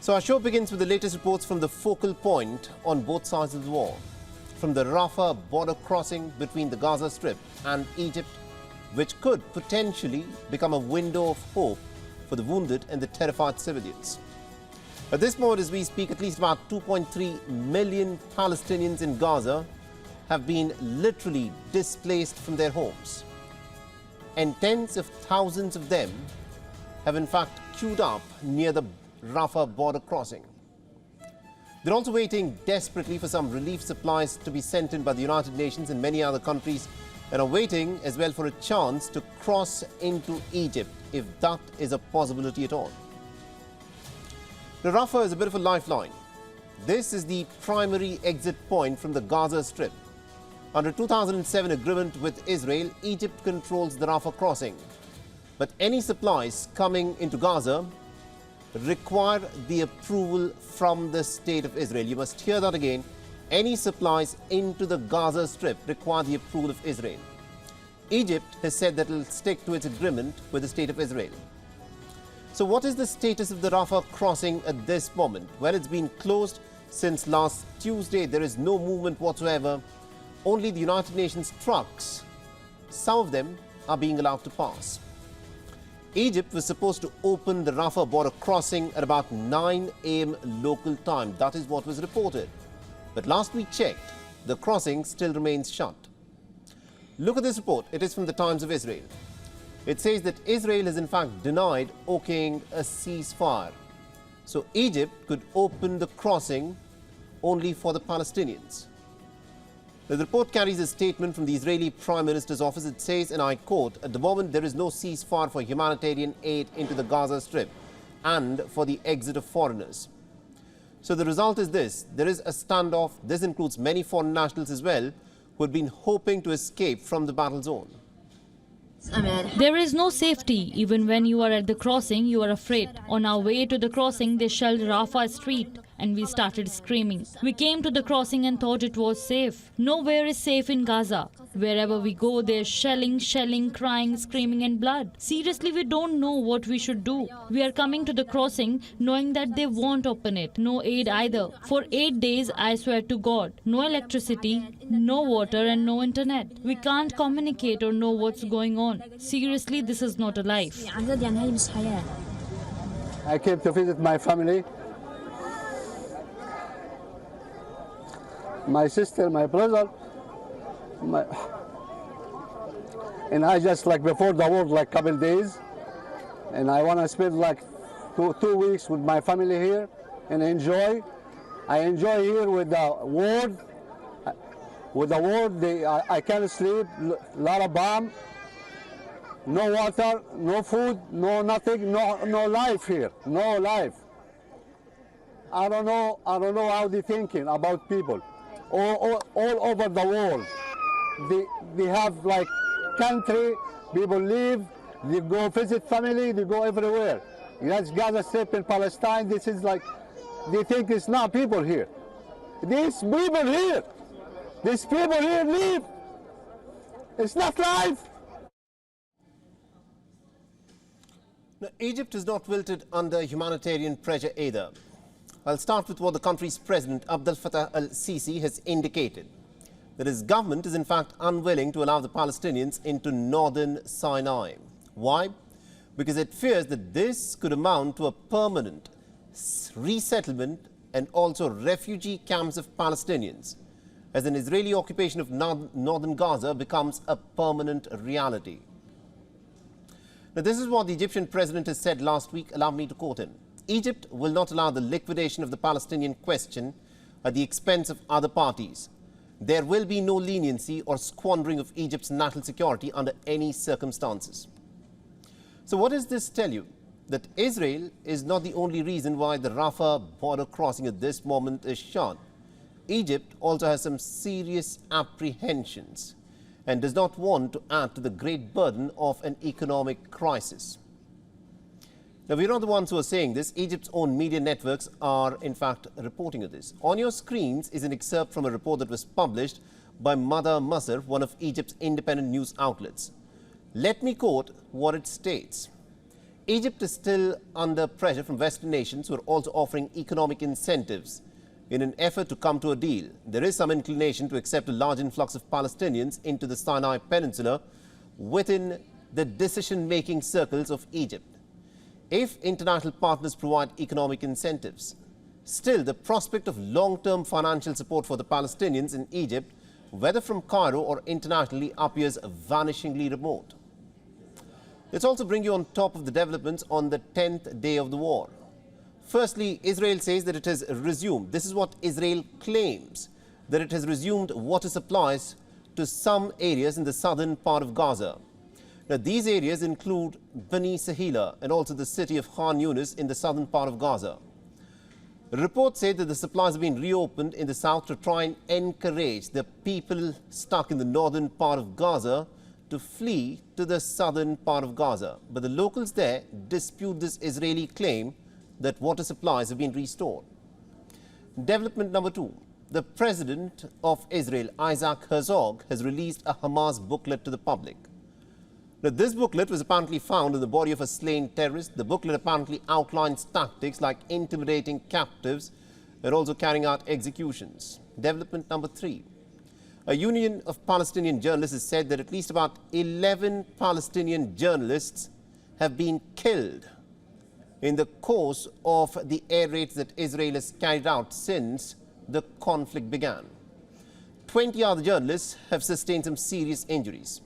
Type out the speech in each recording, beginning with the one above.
So our show begins with the latest reports from the focal point on both sides of the war. From the Rafah border crossing between the Gaza Strip and Egypt, which could potentially become a window of hope for the wounded and the terrified civilians. At this moment, as we speak, at least about 2.3 million Palestinians in Gaza have been literally displaced from their homes. And tens of thousands of them have in fact queued up near the Rafah border crossing. They're also waiting desperately for some relief supplies to be sent in by the United Nations and many other countries, and are waiting as well for a chance to cross into Egypt, if that is a possibility at all. Now, Rafah is a bit of a lifeline. This is the primary exit point from the Gaza Strip. Under 2007 agreement with Israel, Egypt controls the Rafah crossing. But any supplies coming into Gaza require the approval from the State of Israel. You must hear that again. Any supplies into the Gaza Strip require the approval of Israel. Egypt has said that it will stick to its agreement with the State of Israel. So what is the status of the Rafah crossing at this moment? Well, it's been closed since last Tuesday. There is no movement whatsoever. Only the United Nations trucks, some of them, are being allowed to pass. Egypt was supposed to open the Rafah border crossing at about 9 a.m. local time. That is what was reported. But last we checked, the crossing still remains shut. Look at this report. It is from the Times of Israel. It says that Israel has in fact denied okaying a ceasefire. So Egypt could open the crossing only for the Palestinians. The report carries a statement from the Israeli Prime Minister's office. It says, and I quote, "At the moment there is no ceasefire for humanitarian aid into the Gaza Strip and for the exit of foreigners." So the result is this: there is a standoff. This includes many foreign nationals as well who had been hoping to escape from the battle zone. There is no safety. Even when you are at the crossing, you are afraid. On our way to the crossing, they shelled Rafah Street and we started screaming. We came to the crossing and thought it was safe. Nowhere is safe in Gaza. Wherever we go, there's shelling, crying, screaming and blood. Seriously, we don't know what we should do. We are coming to the crossing knowing that they won't open it. No aid either. For 8 days, I swear to God, no electricity, no water and no internet. We can't communicate or know what's going on. Seriously, this is not a life. I came to visit my family. My sister, my brother, and I just like before the war, like couple days, and I want to spend like two weeks with my family here and enjoy. I enjoy here with the war. With the war, I can't sleep. A lot of bomb, no water, no food, no nothing, no life here, no life. I don't know how they're thinking about people. All over the world, they have like country, people live, they go visit family, they go everywhere. That's Gaza Strip in Palestine. This is like, they think it's not people here. These people here live. It's not life. Now, Egypt is not wilted under humanitarian pressure either. I'll start with what the country's president, Abdel Fattah al-Sisi, has indicated, that his government is in fact unwilling to allow the Palestinians into Northern Sinai. Why? Because it fears that this could amount to a permanent resettlement and also refugee camps of Palestinians, as an Israeli occupation of northern Gaza becomes a permanent reality. Now, this is what the Egyptian president has said last week. Allow me to quote him. "Egypt will not allow the liquidation of the Palestinian question at the expense of other parties. There will be no leniency or squandering of Egypt's national security under any circumstances." So what does this tell you? That Israel is not the only reason why the Rafah border crossing at this moment is shut. Egypt also has some serious apprehensions and does not want to add to the great burden of an economic crisis. Now, we're not the ones who are saying this. Egypt's own media networks are, in fact, reporting of this. On your screens is an excerpt from a report that was published by Mada Masr, one of Egypt's independent news outlets. Let me quote what it states. Egypt is still under pressure from Western nations who are also offering economic incentives in an effort to come to a deal. There is some inclination to accept a large influx of Palestinians into the Sinai Peninsula within the decision-making circles of Egypt, if international partners provide economic incentives. Still, the prospect of long-term financial support for the Palestinians in Egypt, whether from Cairo or internationally, appears vanishingly remote. Let's also bring you on top of the developments on the 10th day of the war. Firstly, Israel says that it has resumed. This is what Israel claims, that it has resumed water supplies to some areas in the southern part of Gaza. Now, these areas include Bani Sahila and also the city of Khan Yunis in the southern part of Gaza. Reports say that the supplies have been reopened in the south to try and encourage the people stuck in the northern part of Gaza to flee to the southern part of Gaza. But the locals there dispute this Israeli claim that water supplies have been restored. Development number 2. The president of Israel, Isaac Herzog, has released a Hamas booklet to the public. Now, this booklet was apparently found in the body of a slain terrorist. The booklet apparently outlines tactics like intimidating captives and also carrying out executions. Development number 3. A union of Palestinian journalists has said that at least about 11 Palestinian journalists have been killed in the course of the air raids that Israel has carried out since the conflict began. 20 other journalists have sustained some serious injuries.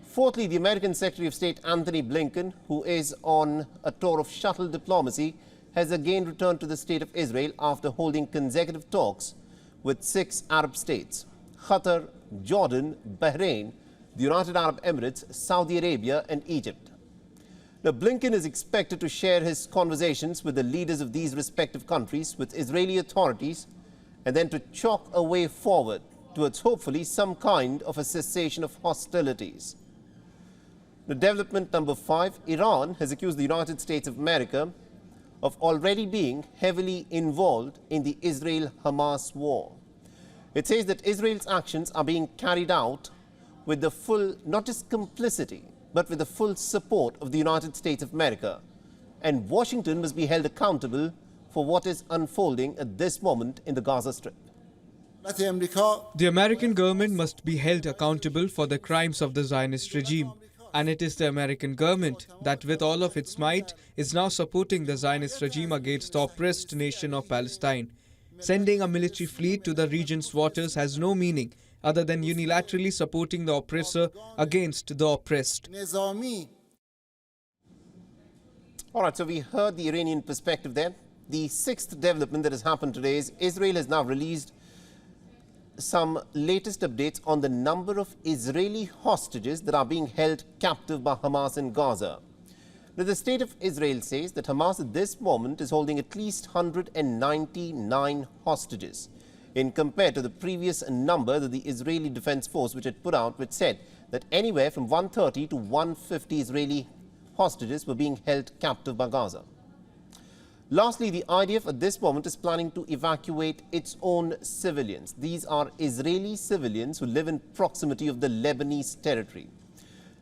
Fourthly, the American Secretary of State Anthony Blinken, who is on a tour of shuttle diplomacy, has again returned to the state of Israel after holding consecutive talks with 6 Arab states: Qatar, Jordan, Bahrain, the United Arab Emirates, Saudi Arabia and Egypt. Now, Blinken is expected to share his conversations with the leaders of these respective countries, with Israeli authorities, and then to chalk a way forward towards hopefully some kind of a cessation of hostilities. The development number 5, Iran has accused the United States of America of already being heavily involved in the Israel-Hamas war. It says that Israel's actions are being carried out with the full, not just complicity, but with the full support of the United States of America. And Washington must be held accountable for what is unfolding at this moment in the Gaza Strip. The American government must be held accountable for the crimes of the Zionist regime. And it is the American government that, with all of its might, is now supporting the Zionist regime against the oppressed nation of Palestine. Sending a military fleet to the region's waters has no meaning other than unilaterally supporting the oppressor against the oppressed. All right, so we heard the Iranian perspective there. The 6th development that has happened today is Israel has now released some latest updates on the number of Israeli hostages that are being held captive by Hamas in Gaza. Now, the state of Israel says that Hamas at this moment is holding at least 199 hostages, in compared to the previous number that the Israeli Defense Force, which had put out, which said that anywhere from 130 to 150 Israeli hostages were being held captive by Gaza. Lastly, the IDF at this moment is planning to evacuate its own civilians. These are Israeli civilians who live in proximity of the Lebanese territory.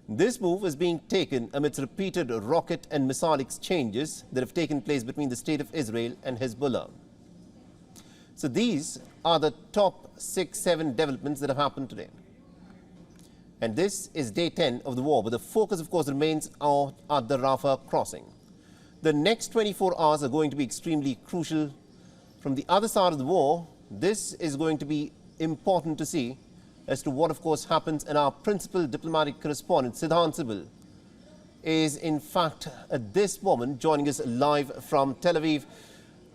This move is being taken amidst repeated rocket and missile exchanges that have taken place between the State of Israel and Hezbollah. So these are the top 6-7 developments that have happened today. And this is day 10 of the war, but the focus, of course, remains at the Rafah crossing. The next 24 hours are going to be extremely crucial. From the other side of the war, this is going to be important to see as to what, of course, happens. And our principal diplomatic correspondent, Siddhant Sibil, is in fact at this moment joining us live from Tel Aviv.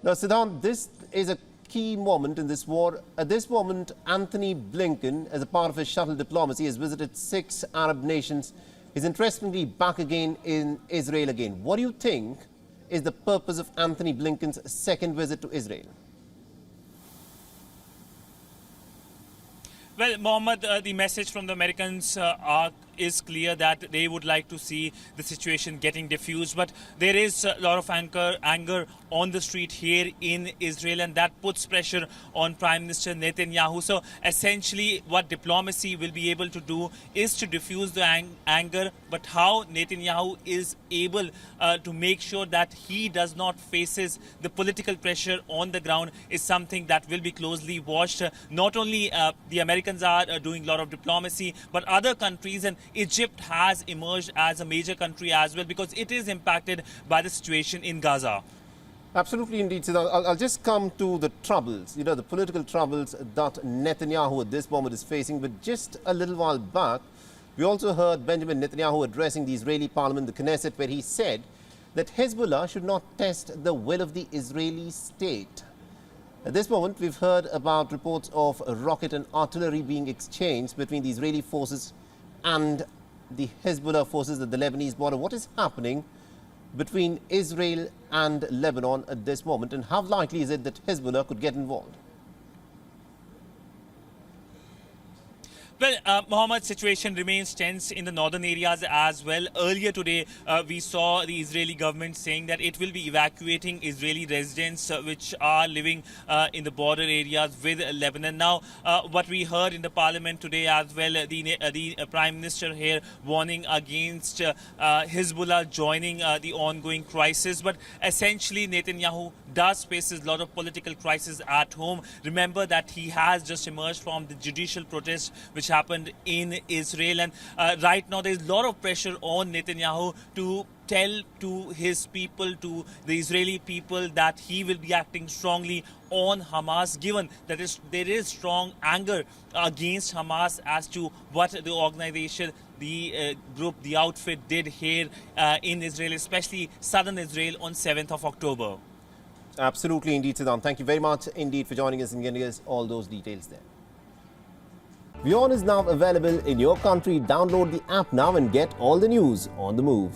Now, Siddhant, this is a key moment in this war. At this moment, Anthony Blinken, as a part of his shuttle diplomacy, has visited 6 Arab nations. He's interestingly back again in Israel again. What do you think is the purpose of Anthony Blinken's second visit to Israel? Well, Mohammed, the message from the Americans are is clear that they would like to see the situation getting diffused. But there is a lot of anger on the street here in Israel, and that puts pressure on Prime Minister Netanyahu. So essentially what diplomacy will be able to do is to diffuse the anger, but how Netanyahu is able to make sure that he does not faces the political pressure on the ground is something that will be closely watched. Not only the Americans are doing a lot of diplomacy, but other countries, and Egypt has emerged as a major country as well, because it is impacted by the situation in Gaza. Absolutely, indeed. So I'll just come to the troubles, the political troubles that Netanyahu at this moment is facing. But just a little while back, we also heard Benjamin Netanyahu addressing the Israeli parliament, the Knesset, where he said that Hezbollah should not test the will of the Israeli state. At this moment, we've heard about reports of rocket and artillery being exchanged between the Israeli forces and the Hezbollah forces at the Lebanese border. What is happening between Israel and Lebanon at this moment, and how likely is it that Hezbollah could get involved? Well, Mohammed's situation remains tense in the northern areas as well. Earlier today, we saw the Israeli government saying that it will be evacuating Israeli residents which are living in the border areas with Lebanon. Now, what we heard in the parliament today as well, the Prime Minister here warning against Hezbollah joining the ongoing crisis. But essentially, Netanyahu does face a lot of political crisis at home. Remember that he has just emerged from the judicial protest which happened in Israel, and right now there is a lot of pressure on Netanyahu to tell to his people, to the Israeli people, that he will be acting strongly on Hamas, given that there is strong anger against Hamas as to what the organization, the group, the outfit did here in Israel, especially southern Israel, on 7th of October. Absolutely, indeed, Siddhant. Thank you very much indeed for joining us and giving us all those details there. WION is now available in your country. Download the app now and get all the news on the move.